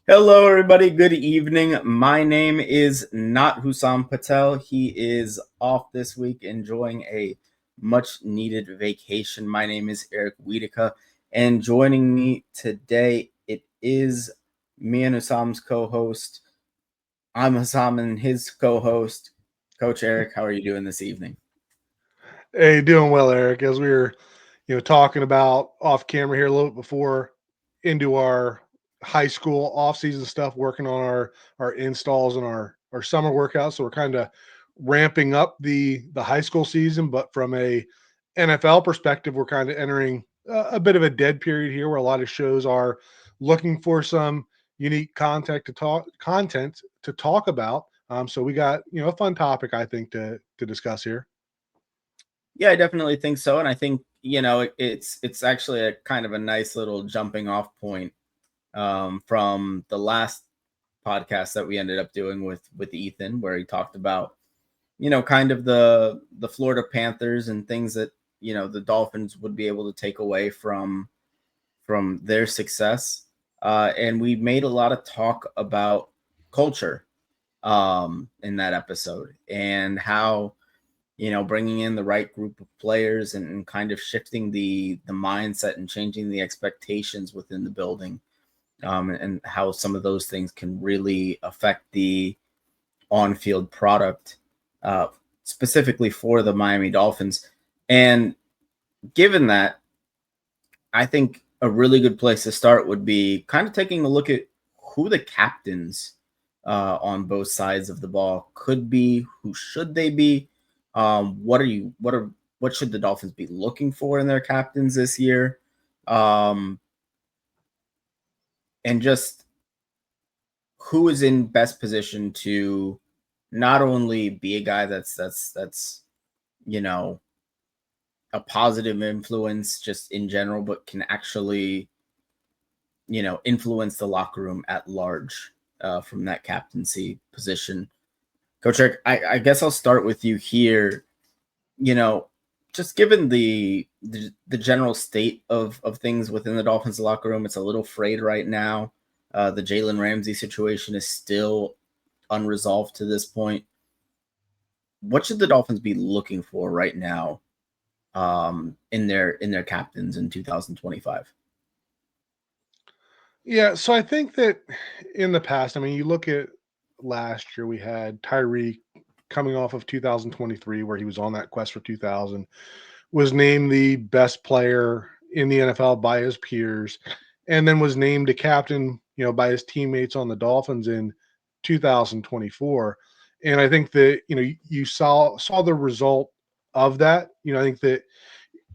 Hello, everybody. Good evening. My name is not Hussam Patel. He is off this week enjoying a much needed vacation. My name is Eric Wiedeke, and joining me today, it is me and Hussam's co host. I'm Hussam and his co host, Coach Eric. How are you doing this evening? Hey, doing well, Eric. As we were, talking about off camera here a little bit before into our high school off season stuff, working on our installs and our summer workouts. So we're kind of ramping up the high school season, but from a NFL perspective, we're kind of entering a bit of a dead period here, where a lot of shows are looking for some unique content to talk about. So we got a fun topic I think to discuss here. Yeah, I definitely think so. And I think, it's actually a kind of a nice little jumping off point from the last podcast that we ended up doing with Ethan, where he talked about kind of the Florida Panthers and things that the Dolphins would be able to take away from their success. And we made a lot of talk about culture in that episode and how bringing in the right group of players and kind of shifting the mindset and changing the expectations within the building, and how some of those things can really affect the on-field product, uh, specifically for the Miami Dolphins. And given that, I think a really good place to start would be kind of taking a look at who the captains on both sides of the ball could be. Who should they be? What should the Dolphins be looking for in their captains this year? Um, and just who is in best position to not only be a guy that's you know a positive influence just in general, but can actually influence the locker room at large from that captaincy position. Coach Eric, I guess I'll start with you here. You know, just given the general state of things within the Dolphins locker room, it's a little frayed right now. The Jalen Ramsey situation is still unresolved to this point. What should the Dolphins be looking for right now in their captains in 2025? Yeah, so I think that in the past, I mean, you look at last year, we had Tyreek coming off of 2023, where he was on that quest for 2000, was named the best player in the NFL by his peers, and then was named a captain, by his teammates on the Dolphins in 2024. And I think that you saw the result of that. I think that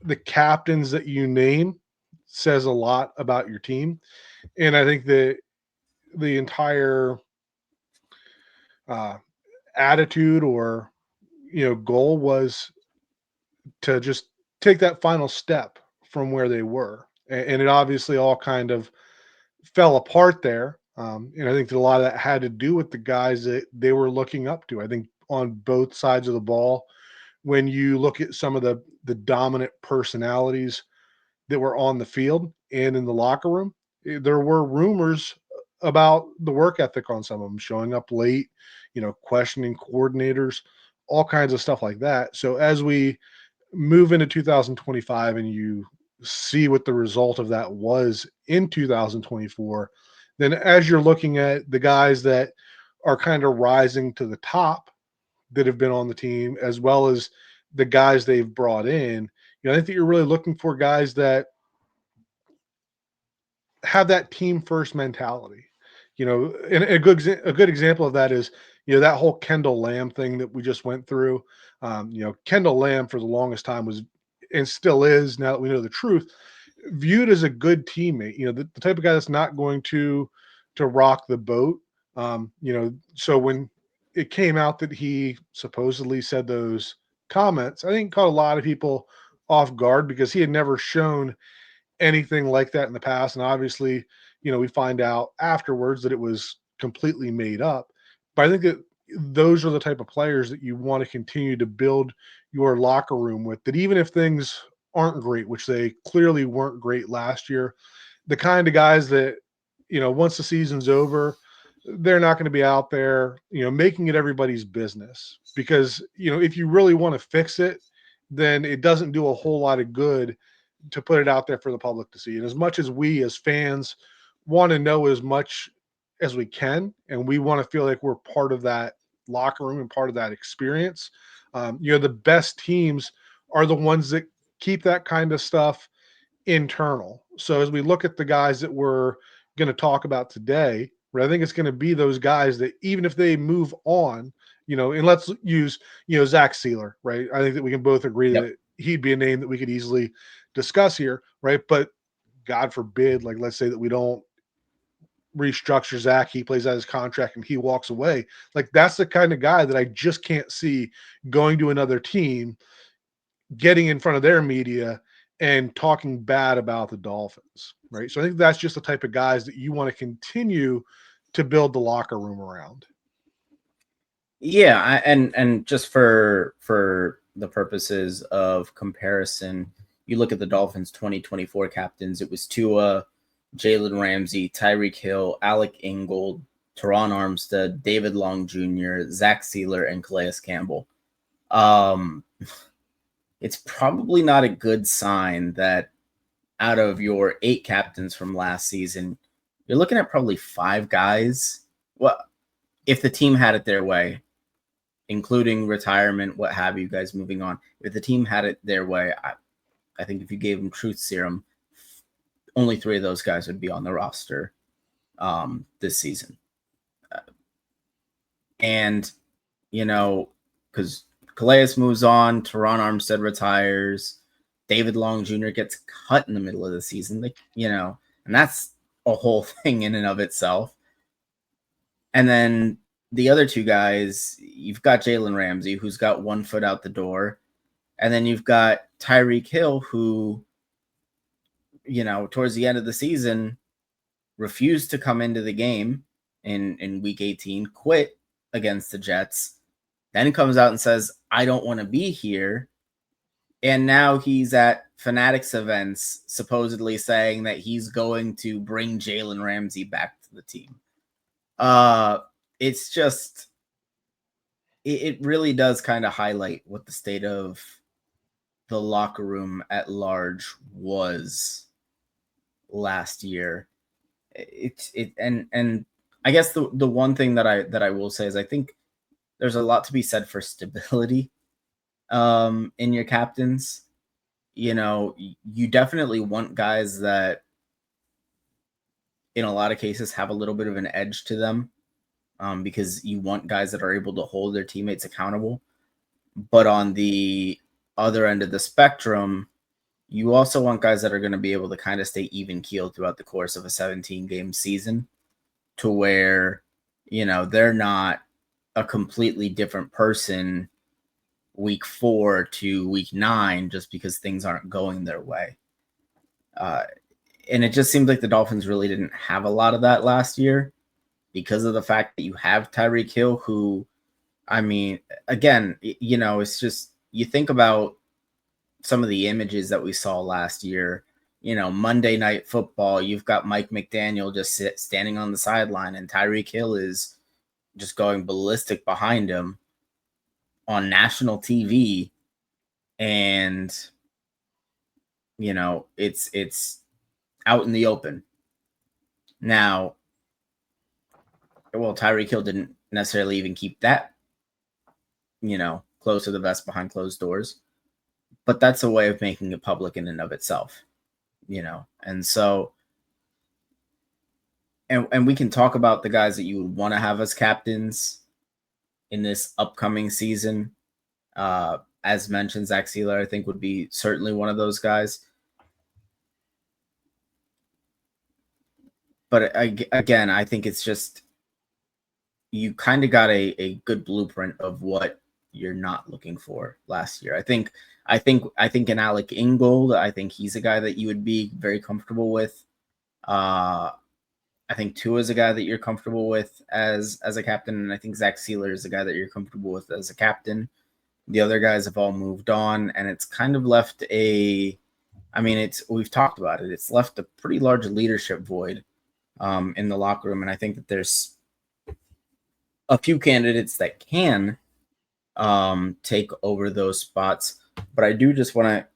the captains that you name says a lot about your team, and I think that the entire uh, attitude or goal was to just take that final step from where they were, and it obviously all kind of fell apart there. And I think that a lot of that had to do with the guys that they were looking up to. I think on both sides of the ball, when you look at some of the dominant personalities that were on the field and in the locker room, there were rumors about the work ethic on some of them, showing up late, questioning coordinators, all kinds of stuff like that. So as we move into 2025 and you see what the result of that was in 2024, then as you're looking at the guys that are kind of rising to the top that have been on the team, as well as the guys they've brought in, I think that you're really looking for guys that have that team first mentality. And a good example of that is that whole Kendall Lamb thing that we just went through. Kendall Lamb for the longest time was, and still is, now that we know the truth, viewed as a good teammate. The type of guy that's not going to rock the boat. So when it came out that he supposedly said those comments, I think caught a lot of people off guard, because he had never shown anything like that in the past. And obviously, we find out afterwards that it was completely made up. But I think that those are the type of players that you want to continue to build your locker room with, that even if things aren't great, which they clearly weren't great last year, the kind of guys that once the season's over, they're not going to be out there, making it everybody's business, because, if you really want to fix it, then it doesn't do a whole lot of good to put it out there for the public to see. And as much as we as fans want to know as much as we can, and we want to feel like we're part of that locker room and part of that experience, the best teams are the ones that keep that kind of stuff internal. So as we look at the guys that we're going to talk about today, right, I think it's going to be those guys that even if they move on, and let's use, Zach Sieler, right? I think that we can both agree Yep. that he'd be a name that we could easily discuss here, right? But God forbid, like, let's say that we don't restructure Zach, he plays out his contract and he walks away. Like, that's the kind of guy that I just can't see going to another team, getting in front of their media and talking bad about the Dolphins, right? So I think that's just the type of guys that you want to continue to build the locker room around. Yeah, and just for the purposes of comparison, you look at the Dolphins 2024 captains. It was Tua, Jalen Ramsey, Tyreek Hill, Alec Ingold, Terron Armstead, David Long Jr., Zach Sieler, and Calais Campbell. It's probably not a good sign that out of your 8 captains from last season, you're looking at probably 5 guys. Well, if the team had it their way, including retirement, what have you, guys moving on. If the team had it their way, I think if you gave them truth serum, only 3 of those guys would be on the roster this season. And, because Calais moves on, Terron Armstead retires, David Long Jr. gets cut in the middle of the season, and that's a whole thing in and of itself. And then the other 2 guys, you've got Jalen Ramsey, who's got 1 foot out the door. And then you've got Tyreek Hill, who, towards the end of the season, refused to come into the game in week 18, quit against the Jets, then comes out and says, I don't want to be here. And now he's at Fanatics events, supposedly saying that he's going to bring Jalen Ramsey back to the team. It's just, it really does kind of highlight what the state of the locker room at large was last year. And I guess the one thing that I will say is I think there's a lot to be said for stability in your captains. You definitely want guys that in a lot of cases have a little bit of an edge to them, because you want guys that are able to hold their teammates accountable. But on the other end of the spectrum, you also want guys that are going to be able to kind of stay even keeled throughout the course of a 17-game season, to where, they're not a completely different person week 4 to week 9 just because things aren't going their way. And it just seems like the Dolphins really didn't have a lot of that last year, because of the fact that you have Tyreek Hill, who, I mean, again, it's just, you think about some of the images that we saw last year, Monday Night Football, you've got Mike McDaniel just standing on the sideline, and Tyreek Hill is just going ballistic behind him on national TV. And, it's out in the open. Now, well, Tyreek Hill didn't necessarily even keep that, close to the vest behind closed doors. But that's a way of making it public in and of itself, And so, and we can talk about the guys that you would want to have as captains in this upcoming season. As mentioned, Zach Sieler, I think, would be certainly one of those guys. But again, I think it's just, you kind of got a good blueprint of what you're not looking for last year. I think in Alec Ingold, I think he's a guy that you would be very comfortable with. I think Tua is a guy that you're comfortable with as a captain, and I think Zach Sieler is a guy that you're comfortable with as a captain. The other guys have all moved on, and it's kind of left we've talked about it. It's left a pretty large leadership void in the locker room. And I think that there's a few candidates that can take over those spots. But I do just want to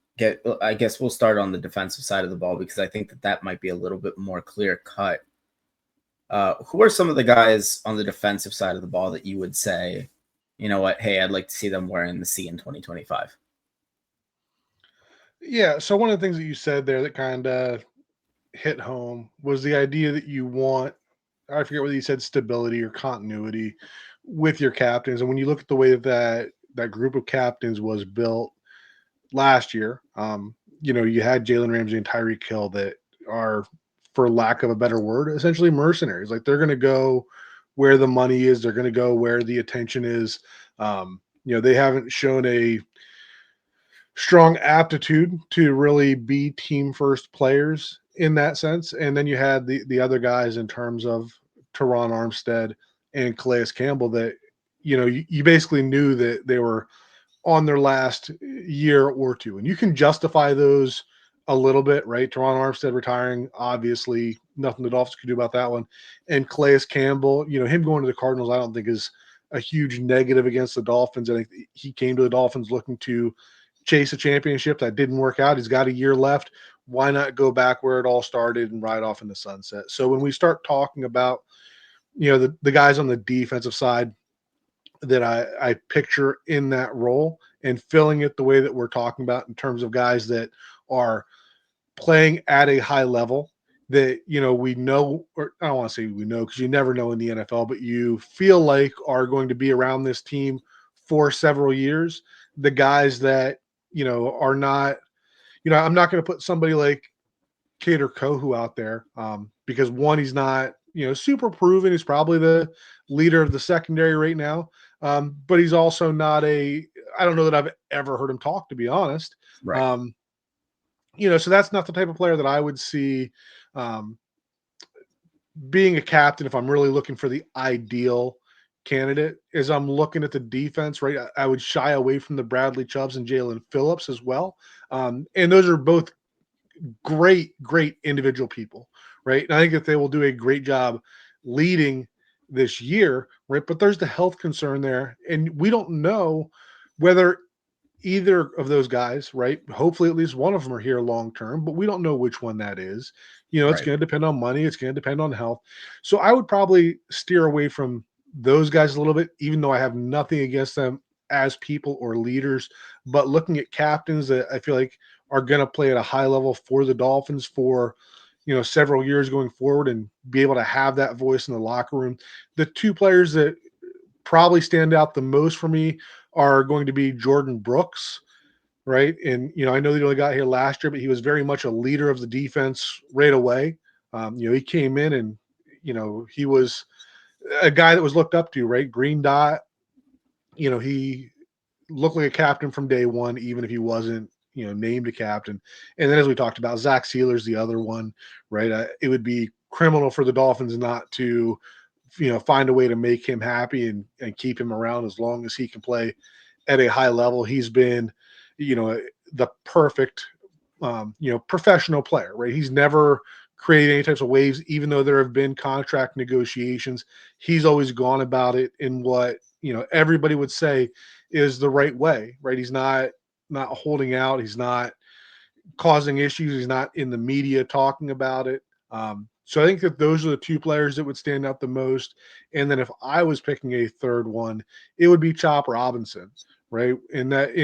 I guess we'll start on the defensive side of the ball, because I think that that might be a little bit more clear cut. Who are some of the guys on the defensive side of the ball that you would say, you know what, hey, I'd like to see them wearing the C in 2025? Yeah. So one of the things that you said there that kind of hit home was the idea that you want, I forget whether you said stability or continuity with your captains. And when you look at the way that group of captains was built last year, you had Jalen Ramsey and Tyreek Hill that are, for lack of a better word, essentially mercenaries. Like, they're going to go where the money is, they're going to go where the attention is. They haven't shown a strong aptitude to really be team first players in that sense. And then you had the other guys in terms of Terron Armstead and Calais Campbell that, you basically knew that they were on their last year or two. And you can justify those a little bit, right? Terron Armstead retiring, obviously, nothing the Dolphins could do about that one. And Calais Campbell, him going to the Cardinals, I don't think is a huge negative against the Dolphins. I think he came to the Dolphins looking to chase a championship. That didn't work out. He's got a year left. Why not go back where it all started and ride off in the sunset? So when we start talking about, the guys on the defensive side that I picture in that role and filling it the way that we're talking about in terms of guys that are playing at a high level that, we know, or I don't want to say we know because you never know in the NFL, but you feel like are going to be around this team for several years. The guys that, are not, I'm not going to put somebody like Kader Kohu out there because, one, he's not, super proven. He's probably the leader of the secondary right now. But he's also not I don't know that I've ever heard him talk, to be honest. Right. So that's not the type of player that I would see being a captain if I'm really looking for the ideal candidate. As I'm looking at the defense, right, I would shy away from the Bradley Chubbs and Jalen Phillips as well. And those are both great individual people, right? And I think that they will do a great job leading this year, right? But there's the health concern there, and we don't know whether either of those guys, right? Hopefully, at least one of them are here long term, but we don't know which one that is. It's Right. going to depend on money. It's going to depend on health. So I would probably steer away from those guys a little bit, even though I have nothing against them as people or leaders. But looking at captains that I feel like are going to play at a high level for the Dolphins for, several years going forward and be able to have that voice in the locker room. The two players that probably stand out the most for me are going to be Jordan Brooks, right? And, I know he only got here last year, but he was very much a leader of the defense right away. He came in and, he was a guy that was looked up to, right? Green dot, he looked like a captain from day one, even if he wasn't, named a captain. And then, as we talked about, Zach Sieler's the other one, right? It would be criminal for the Dolphins not to, find a way to make him happy and keep him around as long as he can play at a high level. He's been, the perfect, professional player, right? He's never created any types of waves, even though there have been contract negotiations. He's always gone about it in what, everybody would say is the right way, right? He's not holding out. He's not causing issues. He's not in the media talking about it. So I think that those are the two players that would stand out the most. And then if I was picking a third one, it would be Chop Robinson, right? And that,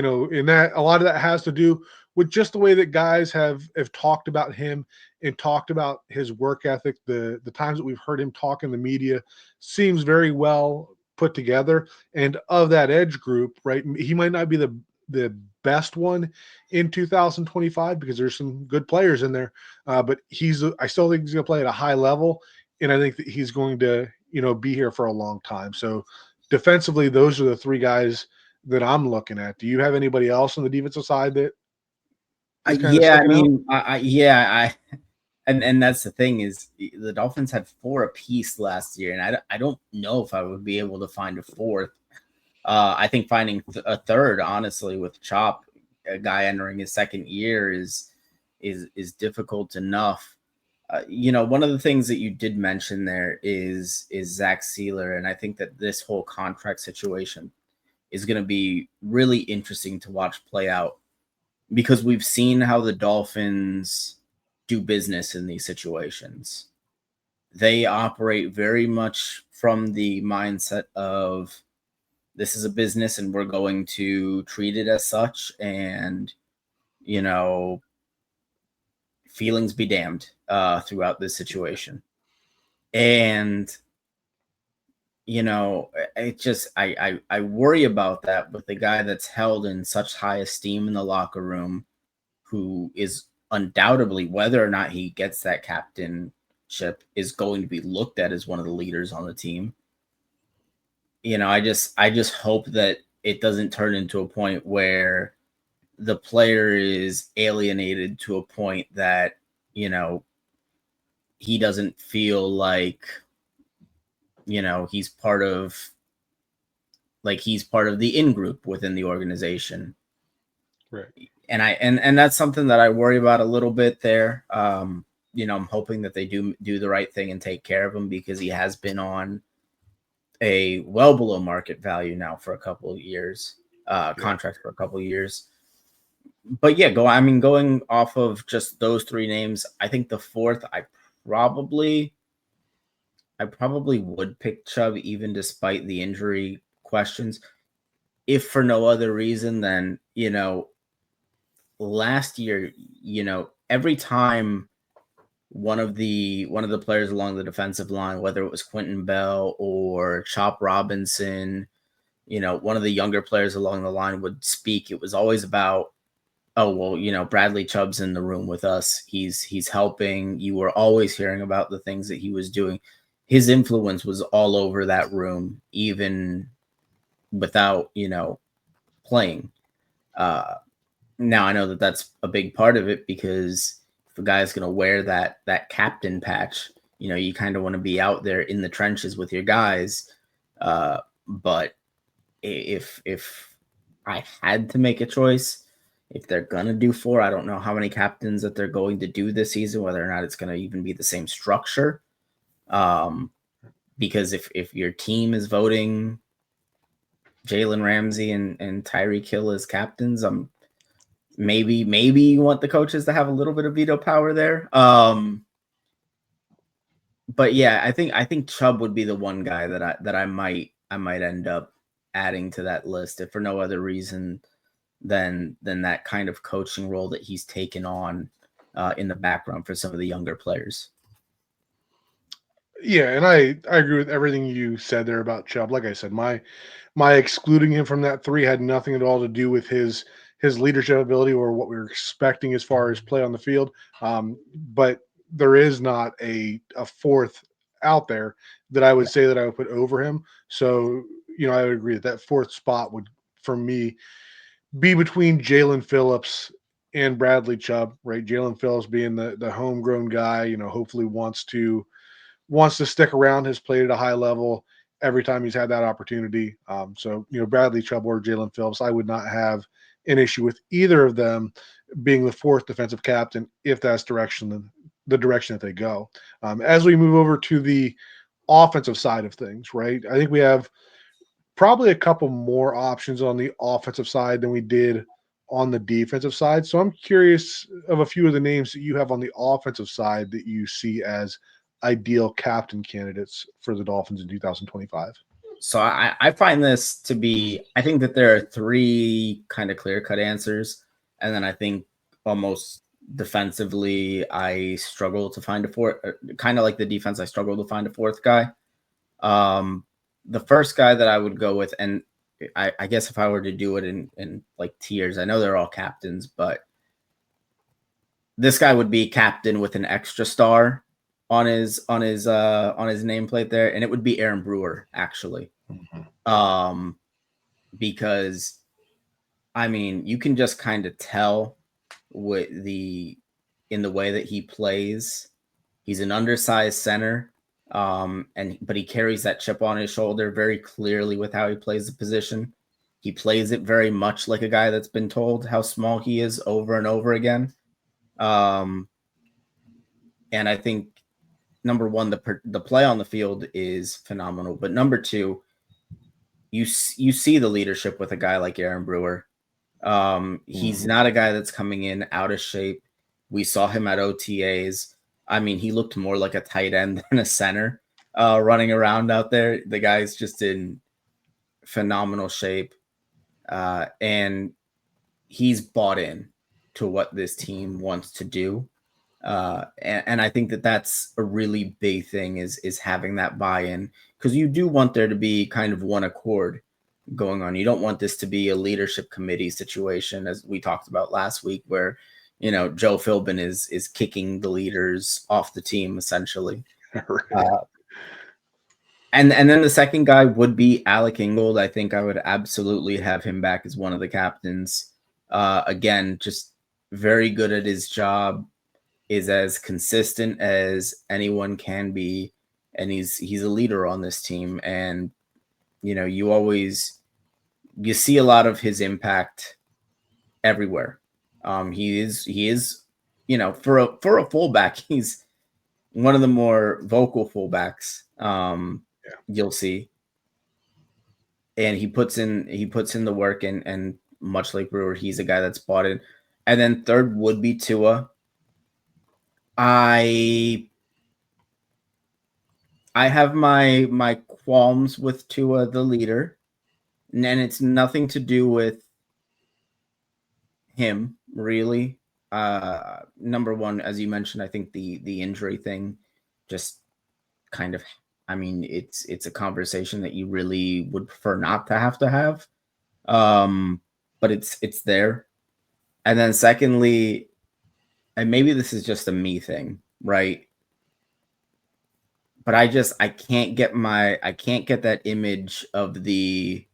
a lot of that has to do with just the way that guys have talked about him and talked about his work ethic. The times that we've heard him talk in the media seems very well put together. And of that edge group, right, he might not be the best one in 2025 because there's some good players in there. But I still think he's going to play at a high level. And I think that he's going to, be here for a long time. So defensively, those are the three guys that I'm looking at. Do you have anybody else on the defensive side that is kind of Yeah, I sticking out? mean, yeah, and that's the thing is the Dolphins had 4 apiece last year, and I don't know if I would be able to find a fourth. I think finding a third, honestly, with Chop, a guy entering his second year, is difficult enough. One of the things that you did mention there is Zach Sieler, and I think that this whole contract situation is going to be really interesting to watch play out because we've seen how the Dolphins do business in these situations. They operate very much from the mindset of this is a business and we're going to treat it as such, and you know feelings be damned throughout this situation. And it just I worry about that with the guy that's held in such high esteem in the locker room, who is undoubtedly, whether or not he gets that captainship, is going to be looked at as one of the leaders on the team. I just hope that it doesn't turn into a point where the player is alienated to a point that he doesn't feel like he's part of the in group within the organization. Right. And that's something that I worry about a little bit there. I'm hoping that they do the right thing and take care of him, because he has been on a well below market value now for a couple of years, contract for a couple of years. But yeah, going off of just those three names, I think the fourth, I probably would pick Chubb, even despite the injury questions, if for no other reason than, last year, every time one of the players along the defensive line, whether it was Quentin Bell or Chop Robinson, one of the younger players along the line would speak, it was always about, oh, well, Bradley Chubb's in the room with us. He's helping. You were always hearing about the things that he was doing. His influence was all over that room, even without, playing. Now I know that that's a big part of it, because if a guy's going to wear that captain patch, you kind of want to be out there in the trenches with your guys. But if I had to make a choice, if they're going to do four, I don't know how many captains that they're going to do this season, whether or not it's going to even be the same structure. Because if your team is voting Jalen Ramsey and Tyreek Hill as captains, maybe you want the coaches to have a little bit of veto power there. But yeah, I think Chubb would be the one guy that I might end up adding to that list, if for no other reason than that kind of coaching role that he's taken on in the background for some of the younger players. Yeah, and I agree with everything you said there about Chubb. Like I said, my excluding him from that three had nothing at all to do with his leadership ability or what we were expecting as far as play on the field. But there is not a fourth out there that I would say that I would put over him. So, I would agree that fourth spot would, for me, be between Jalen Phillips and Bradley Chubb, right? Jalen Phillips being the homegrown guy, hopefully wants to stick around, has played at a high level every time he's had that opportunity. So, Bradley Chubb or Jalen Phillips, I would not have an issue with either of them being the fourth defensive captain if that's the direction that they go. As we move over to the offensive side of things, right? I think we have probably a couple more options on the offensive side than we did on the defensive side. So I'm curious of a few of the names that you have on the offensive side that you see as ideal captain candidates for the Dolphins in 2025. So I find this to be, I think that there are three kind of clear-cut answers, and then I think almost defensively I struggle to find a fourth, kind of like the defense, I struggle to find a fourth guy. The first guy that I would go with, and I guess if I were to do it in like tiers, I know they're all captains, but this guy would be captain with an extra star on his nameplate there, and it would be Aaron Brewer, actually. Mm-hmm. Because I mean, you can just kind of tell in the way that he plays. He's an undersized center, but he carries that chip on his shoulder very clearly with how he plays the position. He plays it very much like a guy that's been told how small he is over and over again. And I think number one, the play on the field is phenomenal, but number two, you see the leadership with a guy like Aaron Brewer. He's not a guy that's coming in out of shape. We saw him at OTAs. I mean, he looked more like a tight end than a center running around out there. The guy's just in phenomenal shape. And he's bought in to what this team wants to do. And I think that that's a really big thing is having that buy-in, because you do want there to be kind of one accord going on. You don't want this to be a leadership committee situation, as we talked about last week, where Joe Philbin is kicking the leaders off the team essentially. Right. And then the second guy would be Alec Ingold. I think I would absolutely have him back as one of the captains. Again, just very good at his job, is as consistent as anyone can be, and he's a leader on this team. And you see a lot of his impact everywhere. He is for a fullback, he's one of the more vocal fullbacks you'll see, and he puts in the work, and much like Brewer, he's a guy that's bought in. And then third would be Tua. I have my qualms with Tua, the leader, and it's nothing to do with him really. Number one, as you mentioned, I think the injury thing just kind of, I mean, it's a conversation that you really would prefer not to have. But it's there. And then secondly, and maybe this is just a me thing, right? But I can't get that image of the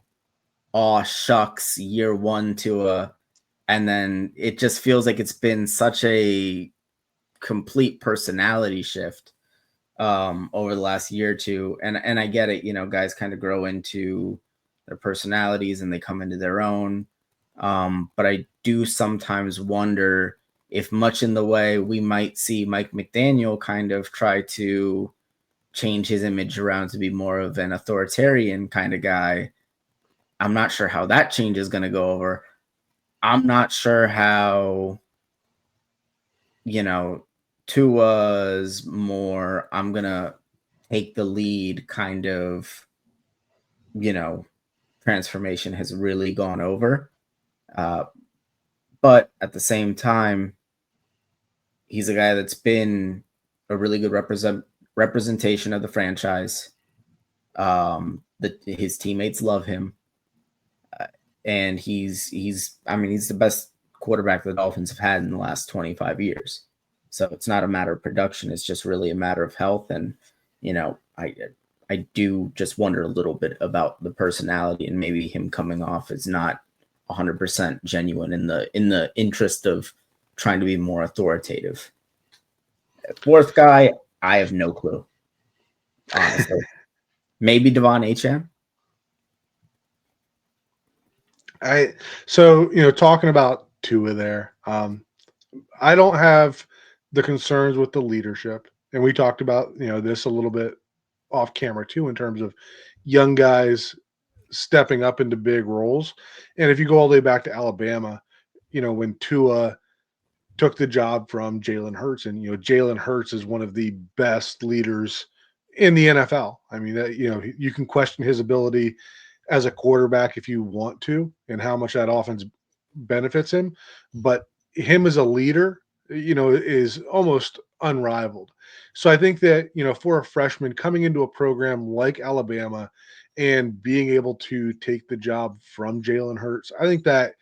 aw shucks year one Tua, and then it just feels like it's been such a complete personality shift over the last year or two. And I get it, guys kind of grow into their personalities and they come into their own. But I do sometimes wonder if much in the way we might see Mike McDaniel kind of try to change his image around to be more of an authoritarian kind of guy. I'm not sure how that change is going to go over. I'm not sure how, Tua's more, I'm going to take the lead kind of, transformation has really gone over. But at the same time, he's a guy that's been a really good representation of the franchise. His teammates love him. And he's the best quarterback the Dolphins have had in the last 25 years. So it's not a matter of production. It's just really a matter of health. And, I do just wonder a little bit about the personality, and maybe him coming off as not 100% genuine in the interest of trying to be more authoritative. Fourth guy, I have no clue. Honestly. Maybe Devon Achane. Talking about Tua there, I don't have the concerns with the leadership, and we talked about this a little bit off camera too, in terms of young guys stepping up into big roles. And if you go all the way back to Alabama, when Tua took the job from Jalen Hurts, and Jalen Hurts is one of the best leaders in the NFL. I mean, that you can question his ability as a quarterback if you want to, and how much that offense benefits him, but him as a leader, is almost unrivaled. So I think that, for a freshman coming into a program like Alabama and being able to take the job from Jalen Hurts, I think that,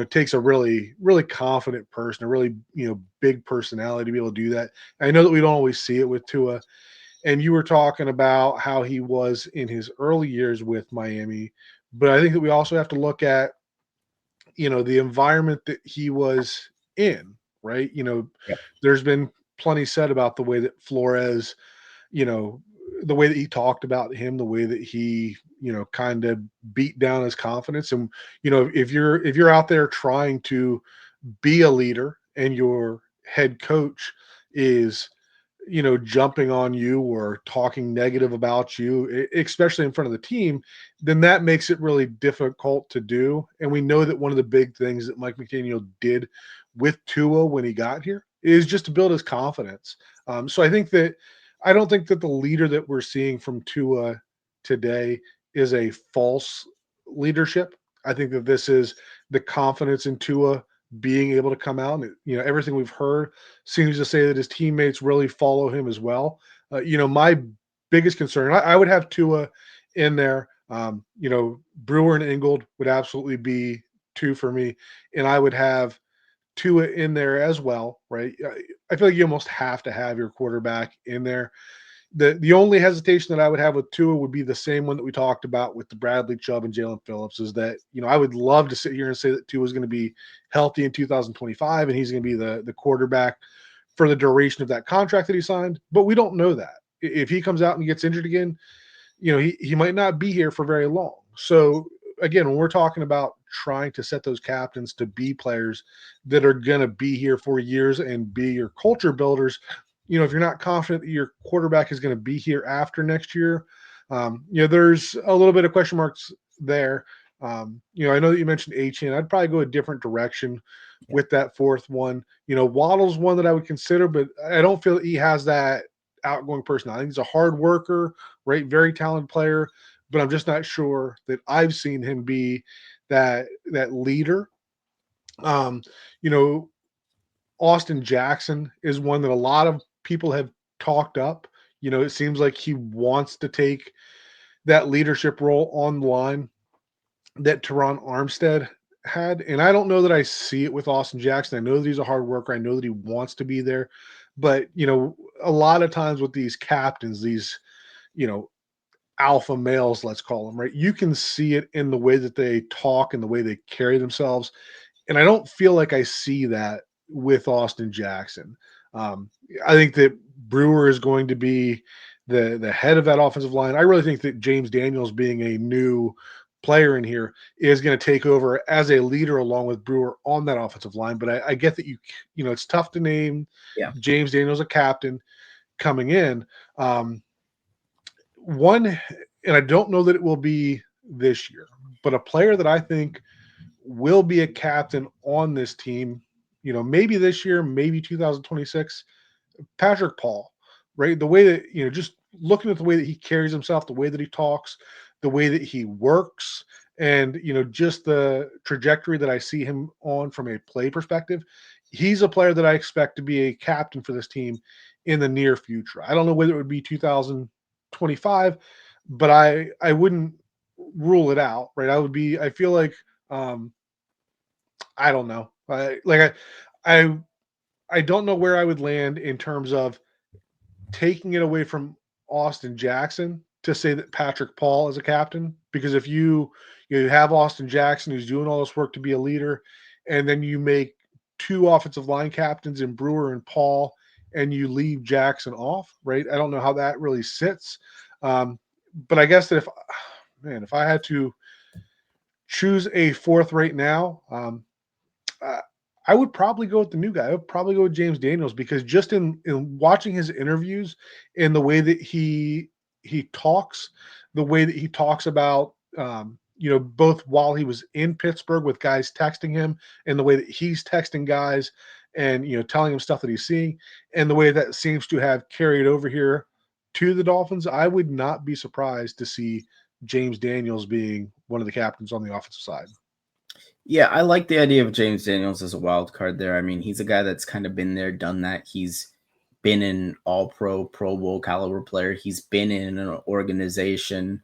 takes a really, really confident person, a really, big personality to be able to do that. I know that we don't always see it with Tua. And you were talking about how he was in his early years with Miami, but I think that we also have to look at, the environment that he was in, right? Yep. There's been plenty said about the way that Flores, the way that he talked about him, the way that he, kind of beat down his confidence. And, if you're out there trying to be a leader and your head coach is, jumping on you or talking negative about you, especially in front of the team, then that makes it really difficult to do. And we know that one of the big things that Mike McDaniel did with Tua when he got here is just to build his confidence. So I don't think that the leader that we're seeing from Tua today is a false leadership. I think that this is the confidence in Tua being able to come out. And, everything we've heard seems to say that his teammates really follow him as well. My biggest concern, I would have Tua in there. Brewer and Ingold would absolutely be two for me. And I would have Tua in there as well, right? I feel like you almost have to have your quarterback in there. The only hesitation that I would have with Tua would be the same one that we talked about with the Bradley Chubb and Jalen Phillips, is that, I would love to sit here and say that Tua is going to be healthy in 2025 and he's going to be the quarterback for the duration of that contract that he signed. But we don't know that. If he comes out and gets injured again, he might not be here for very long. So again, when we're talking about trying to set those captains to be players that are going to be here for years and be your culture builders, if you're not confident that your quarterback is going to be here after next year, there's a little bit of question marks there. I know that you mentioned Achane. I'd probably go a different direction with that fourth one. Waddle's one that I would consider, but I don't feel that he has that outgoing personality. I think he's a hard worker, right? Very talented player, but I'm just not sure that I've seen him be that leader. Um, you know, Austin Jackson is one that a lot of people have talked up. It seems like he wants to take that leadership role on the line that Terron Armstead had. And I don't know that I see it with Austin Jackson. I know that he's a hard worker. I know that he wants to be there. But, a lot of times with these captains, these, alpha males, let's call them, right? You can see it in the way that they talk and the way they carry themselves. And I don't feel like I see that with Austin Jackson. I think that Brewer is going to be the head of that offensive line. I really think that James Daniels, being a new player in here, is going to take over as a leader along with Brewer on that offensive line. But I get that it's tough to name James Daniels a captain coming in. One, and I don't know that it will be this year, but a player that I think will be a captain on this team, maybe this year, maybe 2026, Patrick Paul, right? The way that, just looking at the way that he carries himself, the way that he talks, the way that he works, and, just the trajectory that I see him on from a play perspective, he's a player that I expect to be a captain for this team in the near future. I don't know whether it would be 2025, but I wouldn't rule it out, right? I feel like, I don't know. I don't know where I would land in terms of taking it away from Austin Jackson to say that Patrick Paul is a captain, because if you have Austin Jackson who's doing all this work to be a leader, and then you make two offensive line captains in Brewer and Paul, and you leave Jackson off, right? I don't know how that really sits. But I guess that if I had to choose a fourth right now, I would probably go with the new guy. I would probably go with James Daniels, because just in watching his interviews and the way that he talks, the way that he talks about, both while he was in Pittsburgh with guys texting him and the way that he's texting guys and, telling him stuff that he's seeing, and the way that seems to have carried over here to the Dolphins, I would not be surprised to see James Daniels being one of the captains on the offensive side. Yeah, I like the idea of James Daniels as a wild card there. I mean, he's a guy that's kind of been there, done that. He's been an all-pro, Pro Bowl caliber player. He's been in an organization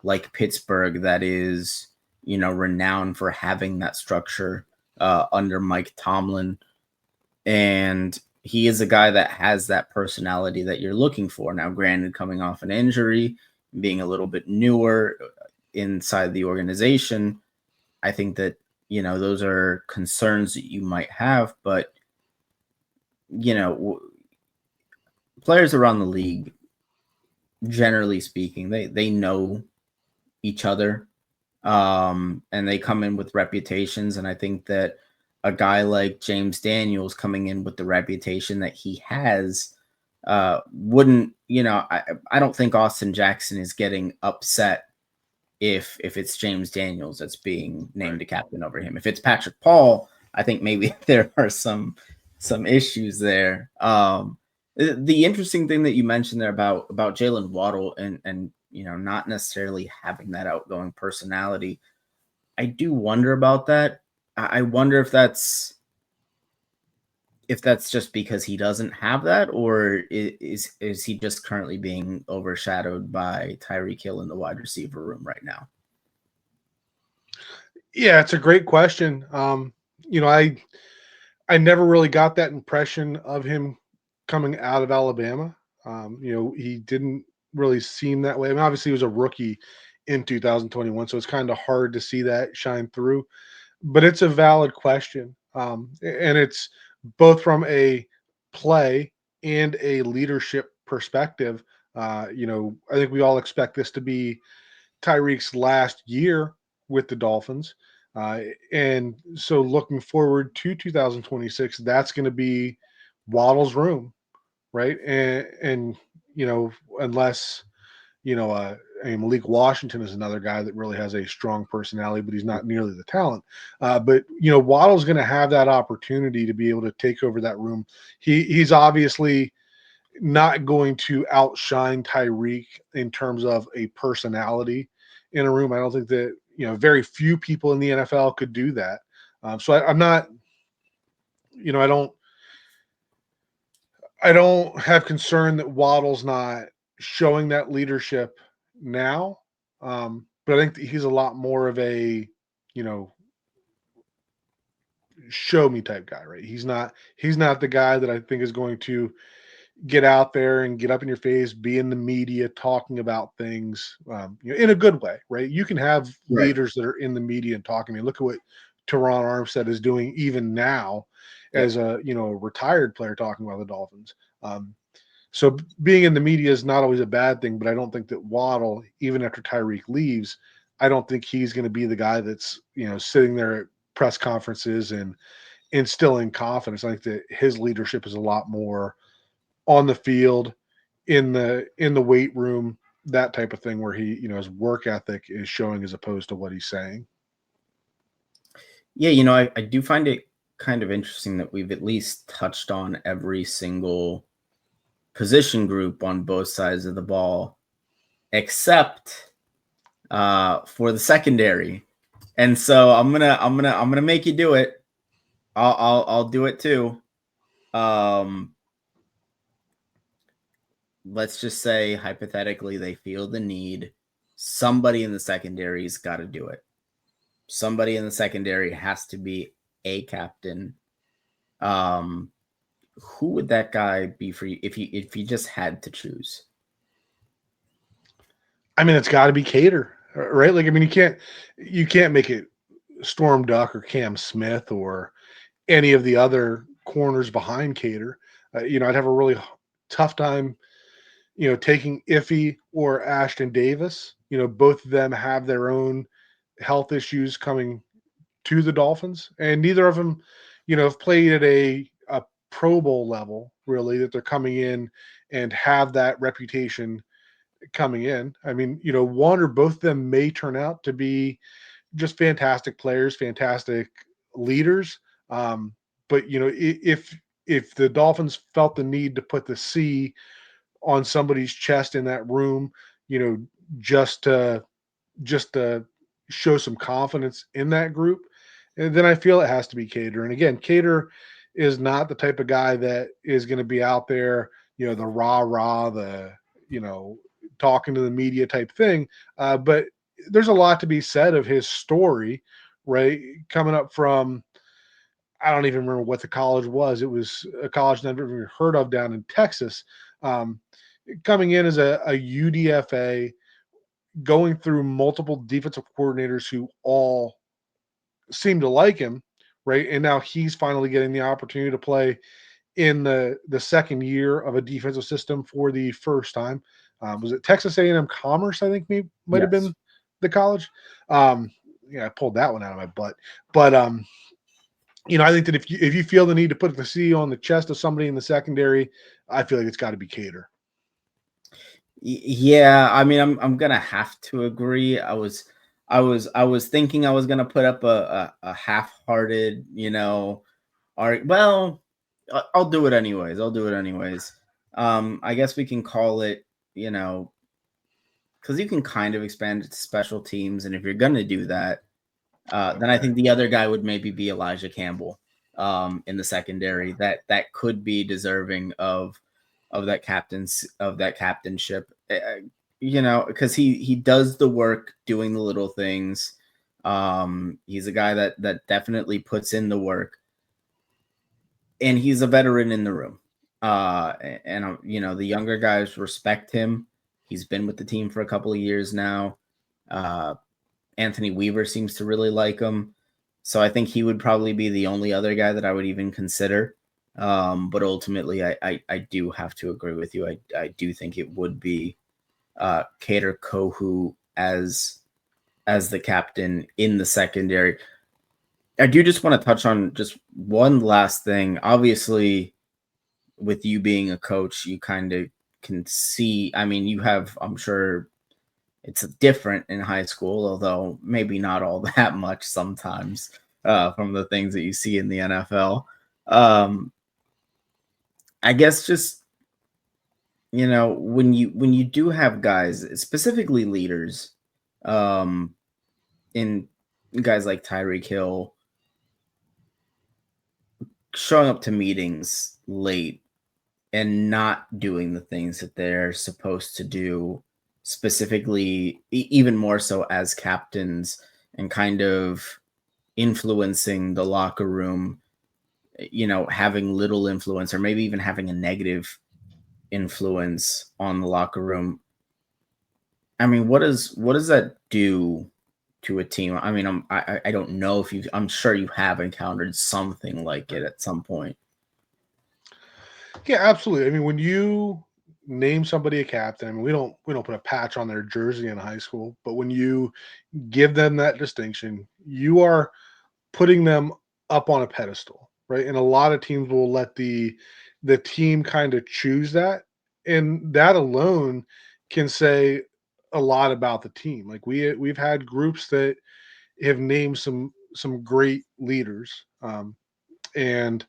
like Pittsburgh that is, renowned for having that structure under Mike Tomlin. And he is a guy that has that personality that you're looking for. Now, granted, coming off an injury, being a little bit newer inside the organization, I think that, those are concerns that you might have, but, players around the league, generally speaking, they know each other, and they come in with reputations. And I think that a guy like James Daniels coming in with the reputation that he has, wouldn't, I don't think Austin Jackson is getting upset if it's James Daniels that's being named a captain over him. If it's Patrick Paul, I think maybe there are some issues there. The interesting thing that you mentioned there about Jalen Waddle and not necessarily having that outgoing personality, I do wonder about that. I wonder if that's just because he doesn't have that, or is he just currently being overshadowed by Tyreek Hill in the wide receiver room right now? Yeah, it's a great question. I never really got that impression of him coming out of Alabama. He didn't really seem that way. I mean, obviously, he was a rookie in 2021, so it's kind of hard to see that shine through. But it's a valid question, and it's both from a play and a leadership perspective. I think we all expect this to be Tyreek's last year with the Dolphins. And so looking forward to 2026, that's going to be Waddle's room, right? And unless, I mean, Malik Washington is another guy that really has a strong personality, but he's not nearly the talent. But Waddle's going to have that opportunity to be able to take over that room. He's obviously not going to outshine Tyreek in terms of a personality in a room. I don't think that, very few people in the NFL could do that. I'm not, I don't have concern that Waddle's not showing that leadership now. But I think that he's a lot more of a, show me type guy, right? He's not the guy that I think is going to get out there and get up in your face, be in the media talking about things, in a good way, right? You can have Right. leaders that are in the media and talking. I mean, look at what Terron Armstead is doing even now Yep. as a retired player talking about the Dolphins. So being in the media is not always a bad thing, but I don't think that Waddle, even after Tyreek leaves, I don't think he's going to be the guy that's sitting there at press conferences and instilling confidence. I think that his leadership is a lot more on the field, in the weight room, that type of thing, where he, his work ethic is showing as opposed to what he's saying. Yeah, I do find it kind of interesting that we've at least touched on every single position group on both sides of the ball, except for the secondary. And so I'm gonna make you do it. I'll do it too. Um, let's just say hypothetically they feel the need. Somebody in the secondary's got to do it. Somebody in the secondary has to be a captain. Um, who would that guy be for you if you just had to choose? I mean, it's got to be Cater, right? Like, I mean, you can't make it Storm Duck or Cam Smith or any of the other corners behind Cater. I'd have a really tough time, taking Iffy or Ashton Davis. Both of them have their own health issues coming to the Dolphins, and neither of them, have played at a Pro Bowl level, really, that they're coming in and have that reputation coming in. I mean, one or both of them may turn out to be just fantastic players, fantastic leaders. But if the Dolphins felt the need to put the C on somebody's chest in that room, you know, just to just to show some confidence in that group, and then I feel it has to be Cater. And again, Cater is not the type of guy that is going to be out there, the rah rah, the you know, talking to the media type thing. But there's a lot to be said of his story, right? Coming up from, I don't even remember what the college was. It was a college never even heard of down in Texas. Um, Coming in as a UDFA, going through multiple defensive coordinators who all seem to like him, right? And now he's finally getting the opportunity to play in the second year of a defensive system for the first time. Was it Texas A&M Commerce? I think might have Yes. been the college. Yeah, I pulled that one out of my butt. But I think that if you feel the need to put the C on the chest of somebody in the secondary, I feel like it's got to be Cater. Yeah, I mean, I'm gonna have to agree. I was thinking I was gonna put up a half-hearted, well, I'll do it anyways. I'll do it anyways. I guess we can call it, because you can kind of expand it to special teams, and if you're gonna do that, then I Okay. think the other guy would maybe be Elijah Campbell, in the secondary. That could be deserving of that captainship. Because he does the work, doing the little things. He's a guy that definitely puts in the work, and he's a veteran in the room. And the younger guys respect him. He's been with the team for a couple of years now. Uh, Anthony Weaver seems to really like him. So I think he would probably be the only other guy that I would even consider. But ultimately, I do have to agree with you. I do think it would be Kader Kohu as the captain in the secondary. I do just want to touch on just one last thing. Obviously, with you being a coach, you kind of can see. I mean, you have, I'm sure, it's different in high school, although maybe not all that much sometimes, from the things that you see in the NFL. I guess just, when you do have guys, specifically leaders, um, in guys like Tyreek Hill showing up to meetings late and not doing the things that they're supposed to do, specifically, even more so as captains, and kind of influencing the locker room, having little influence, or maybe even having a negative influence on the locker room. I mean, what does that do to a team? I mean, I don't know if I'm sure you have encountered something like it at some point. Yeah, absolutely. I mean, when you name somebody a captain, I mean, we don't put a patch on their jersey in high school, but when you give them that distinction, you are putting them up on a pedestal, right? And a lot of teams will let the team kind of choose that, and that alone can say a lot about the team. Like we've had groups that have named some great leaders, and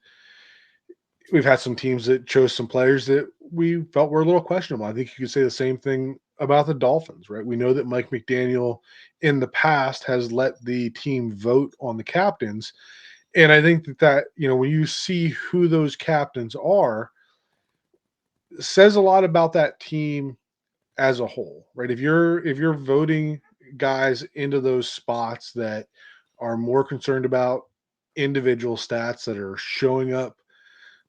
we've had some teams that chose some players that we felt were a little questionable. I think you could say the same thing about the Dolphins, right? We know that Mike McDaniel in the past has let the team vote on the captains. And I think that, when you see who those captains are, says a lot about that team as a whole, right? If you're voting guys into those spots that are more concerned about individual stats, that are showing up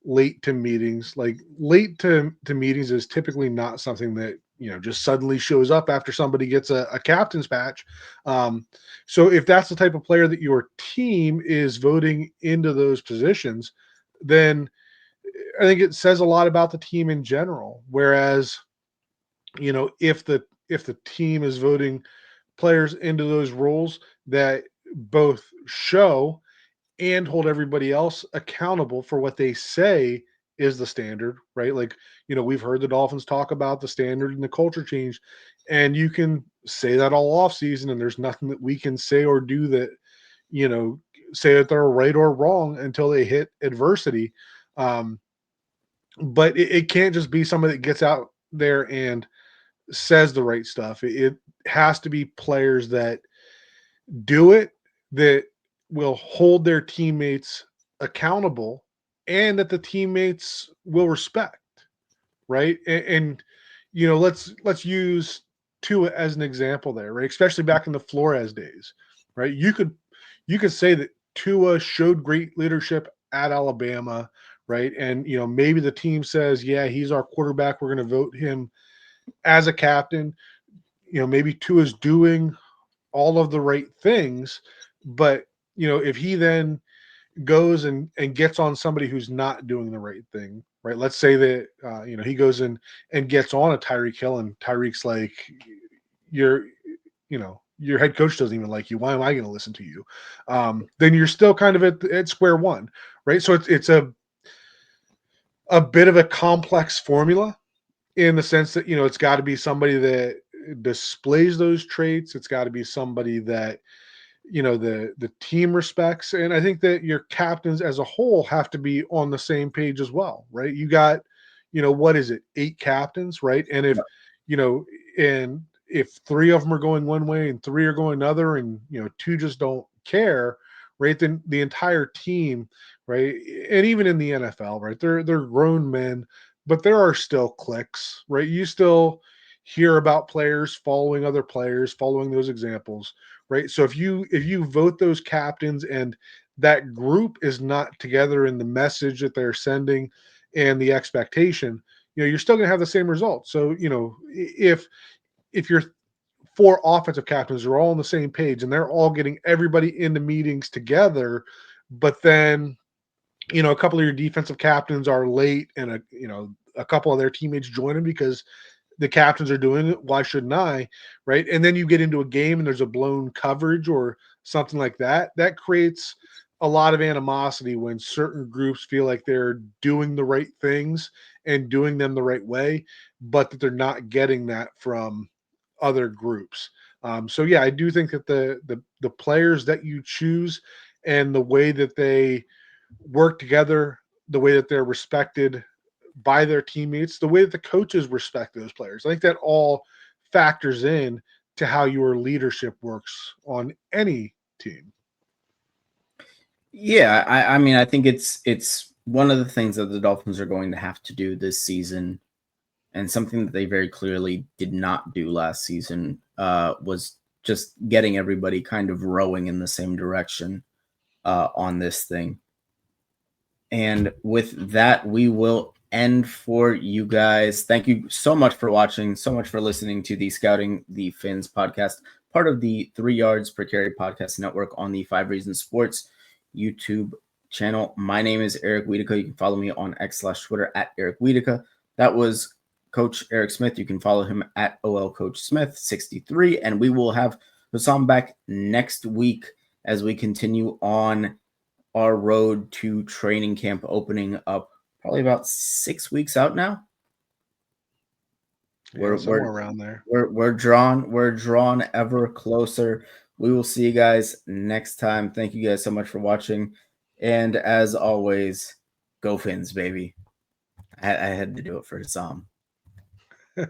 late to meetings. Like late to meetings is typically not something that just suddenly shows up after somebody gets a captain's patch. So if that's the type of player that your team is voting into those positions, then I think it says a lot about the team in general. Whereas if the team is voting players into those roles that both show and hold everybody else accountable for what they say is the standard, right? Like, we've heard the Dolphins talk about the standard and the culture change, and you can say that all off season, and there's nothing that we can say or do that, you know, say that they're right or wrong until they hit adversity. Um, but it can't just be somebody that gets out there and says the right stuff. It has to be players that do it, that will hold their teammates accountable, and that the teammates will respect, right? And let's use Tua as an example there, right? Especially back in the Flores days, right? You could say that Tua showed great leadership at Alabama, right? And maybe the team says, yeah, he's our quarterback, we're going to vote him as a captain. Maybe Tua's doing all of the right things, but if he then goes and gets on somebody who's not doing the right thing, right? Let's say that he goes in and gets on a Tyreek Hill, and Tyreek's like, you're your head coach doesn't even like you. Why am I going to listen to you? Then you're still kind of at square one, right? So it's a bit of a complex formula in the sense that, it's got to be somebody that displays those traits. It's got to be somebody that, the team respects. And I think that your captains as a whole have to be on the same page as well, right? You got, what is it, 8 captains, right? And if, and if 3 of them are going one way and 3 are going another, and 2 just don't care, right? Then the entire team, right? And even in the NFL, right? They're grown men, but there are still cliques, right? You still hear about players following other players, following those examples, right? So if you vote those captains and that group is not together in the message that they're sending and the expectation, you're still going to have the same result. So, if your 4 offensive captains are all on the same page and they're all getting everybody in the meetings together, but then, a couple of your defensive captains are late and a couple of their teammates join them because the captains are doing it, why shouldn't I? Right. And then you get into a game and there's a blown coverage or something like that. That creates a lot of animosity when certain groups feel like they're doing the right things and doing them the right way, but that they're not getting that from other groups. So yeah, I do think that the players that you choose and the way that they work together, the way that they're respected by their teammates, the way that the coaches respect those players. I think that all factors in to how your leadership works on any team. Yeah, I mean, I think it's one of the things that the Dolphins are going to have to do this season, and something that they very clearly did not do last season was just getting everybody kind of rowing in the same direction on this thing. And with that, we will end for you guys. Thank you so much for watching, so much for listening to the Scouting the Fins podcast, part of the 3 Yards Per Carry podcast network on the 5 Reasons Sports YouTube channel. My name is Eric Wiedeke. You can follow me on X/Twitter at Eric Wiedeke. That was Coach Eric Smith. You can follow him at OL Coach Smith 63. And we will have Hussam back next week as we continue on our road to training camp opening up probably about 6 weeks out now. Yeah, somewhere around there. We're drawn ever closer. We will see you guys next time. Thank you guys so much for watching. And as always, go Fins, baby. I had to do it for Hussam.